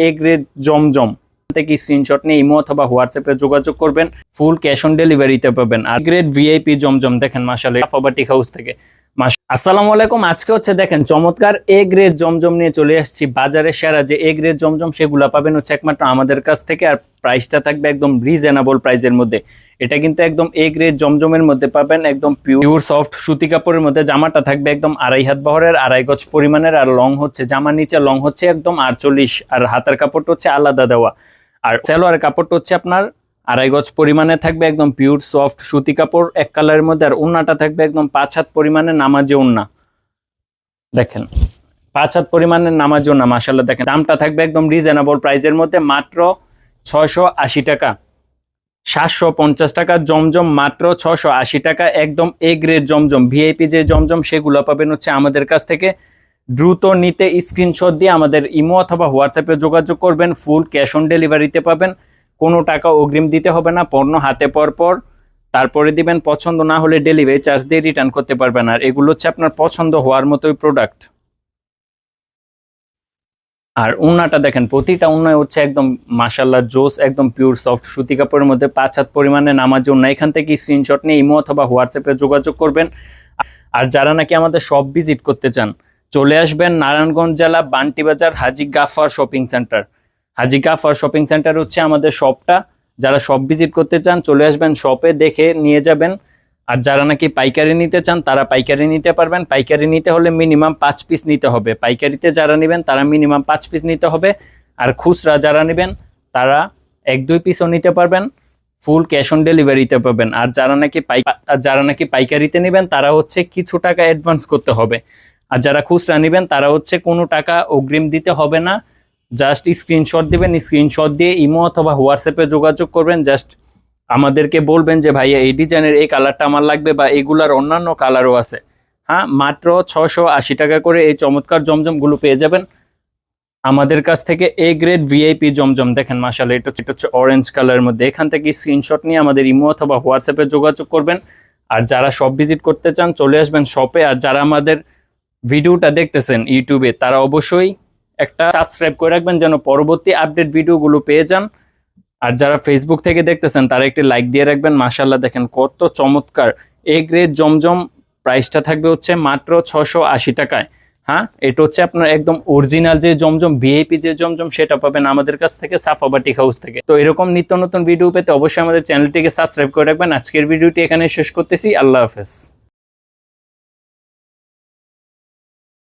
A grade জমজম থেকে screenshot নিয়ে imo অথবা হোয়াটসঅ্যাপে যোগাযোগ করবেন, ফুল ক্যাশ অন ডেলিভারিতে পাবেন। আর গ্রেড ভিআইপি জমজম দেখেন মাশাআল্লাহ সাফাবাটিক হাউস থেকে। আসসালামু আলাইকুম। আজকে হচ্ছে দেখেন চমৎকার এ গ্রেড জমজম নিয়ে চলে আসছি। বাজারে সেরা যে এ গ্রেড জমজম সেগুলো পাবেন হচ্ছে একমাত্র আমাদের কাছ থেকে, আর প্রাইসটা থাকবে একদম রিজনেবল প্রাইসের মধ্যে। এটা কিন্তু একদম এ গ্রেড জমজমের মধ্যে পাবেন, একদম পিওর সফট সুতি কাপড়ের মধ্যে। জামাটা থাকবে একদম 2.5 হাত বহরের, 2.5 গজ পরিমাণের, আর লং হচ্ছে জামার নিচে লং হচ্ছে একদম 48, আর হাতের কাপড়টা হচ্ছে আলাদা দেওয়া, আর সালোয়ারের কাপড়টা হচ্ছে আপনার 2.5 গজ পরিমাণে থাকবে, একদম পিওর সফট সুতি কাপড় এক কালারের মধ্যে। আর ওন্নাটা থাকবে একদম 5 হাত পরিমাণে নামাজি ওন্না, দেখেন 5 হাত পরিমাণের নামাজি ওন্না মাশাআল্লাহ। দেখেন দামটা থাকবে একদম রিজনেবল প্রাইসের মধ্যে, মাত্র 680 টাকা। 750 টাকা জমজম মাত্র 680 টাকা, একদম এ গ্রেড জমজম। ভিআইপি যে জমজম সেগুলো পাবেন হচ্ছে আমাদের কাছ থেকে। দ্রুত নিতে স্ক্রিনশট দিয়ে আমাদের ইমো অথবা হোয়াটসঅ্যাপে যোগাযোগ করবেন, ফুল ক্যাশ অন ডেলিভারিতে পাবেন। কোনো টাকা অগ্রিম দিতে হবে না, পণ্য হাতে পাওয়ার পর তারপরে দিবেন। পছন্দ না হলে ডেলিভারি চার্জ দিয়ে রিটার্ন করতে পারবেন। আর এগুলো হচ্ছে আপনার পছন্দ হওয়ার মতোই প্রোডাক্ট। আর উন্নাটা দেখেন, প্রতিটা উন্নায় হচ্ছে একদম মাশাআল্লাহ জোস, একদম পিওর সফট সুতি কাপড়ের মধ্যে 5 হাত পরিমাণে নামাজি ওন্না। এখান থেকে স্ক্রিনশট নিয়ে ইমো অথবা হোয়াটসঅ্যাপে যোগাযোগ করবেন। আর যারা নাকি আমাদের শপ ভিজিট করতে চান, চলে আসবেন নারায়ণগঞ্জ জেলা বান্টি বাজার হাজি গাফার শপিং সেন্টার। হাজি গাফার শপিং সেন্টার হচ্ছে আমাদের শপটা। যারা শপ ভিজিট করতে চান চলে আসবেন, শপে দেখে নিয়ে যাবেন। আর যারা নাকি পাইকারি নিতে চান তারা পাইকারি নিতে পারবেন। পাইকারি নিতে হলে মিনিমাম 5 পিস নিতে হবে। পাইকারিতে যারা নেবেন তারা মিনিমাম 5 পিস নিতে হবে। আর খুচরা যারা নেবেন তারা 1-2 পিসও নিতে পারবেন, ফুল ক্যাশ অন ডেলিভারিতে পাবেন। আর যারা নাকি পাইকারিতে নেবেন তারা হচ্ছে কিছু টাকা অ্যাডভান্স করতে হবে। আর যারা খুচরা নেবেন তারা হচ্ছে কোনো টাকা অগ্রিম দিতে হবে না, জাস্ট স্ক্রিনশট দিবেন। স্ক্রিনশট দিয়ে ইমো অথবা হোয়াটসঅ্যাপে যোগাযোগ করবেন। জাস্ট আমাদেরকে বলবেন যে ভাইয়া এই ডিজাইনের এই কালারটা আমার লাগবে, বা এগুলার অন্যান্য কালারও আছে। হ্যাঁ, মাত্র 680 টাকা করে এই চমৎকার জমজমগুলো পেয়ে যাবেন আমাদের কাছ থেকে। এ গ্রেড ভিআইপি জমজম দেখেন মাশাআল্লাহ, এটা হচ্ছে অরেঞ্জ কালারের মধ্যে। এখান থেকে স্ক্রিনশট নিয়ে আমাদের ইমো অথবা হোয়াটসঅ্যাপে যোগাযোগ করবেন। আর যারা শপ ভিজিট করতে চান চলে আসবেন শপে। আর যারা আমাদের ভিডিওটা দেখতেছেন ইউটিউবে তারা অবশ্যই একটা সাবস্ক্রাইব করে রাখবেন যেন পরবর্তী আপডেট ভিডিওগুলো পেয়ে যান। আর যারা ফেসবুক থেকে দেখতেছেন তারা একটি লাইক দিয়ে রাখবেন। মাশাআল্লাহ দেখেন কত চমৎকার এ গ্রেড জমজম। প্রাইসটা থাকবে হচ্ছে মাত্র 680 টাকায়। হ্যাঁ, এটা হচ্ছে আপনার একদম অরিজিনাল যে জমজম, ভিআইপি যে জমজম সেটা পাবেন আমাদের কাছ থেকে, সাফাবাটিক হাউস থেকে। তো এরকম নিত্য নতুন ভিডিও পেতে অবশ্যই আমাদের চ্যানেলটিকে সাবস্ক্রাইব করে রাখবেন। আজকের ভিডিওটি এখানে শেষ করতেছি। আল্লাহ হাফেজ।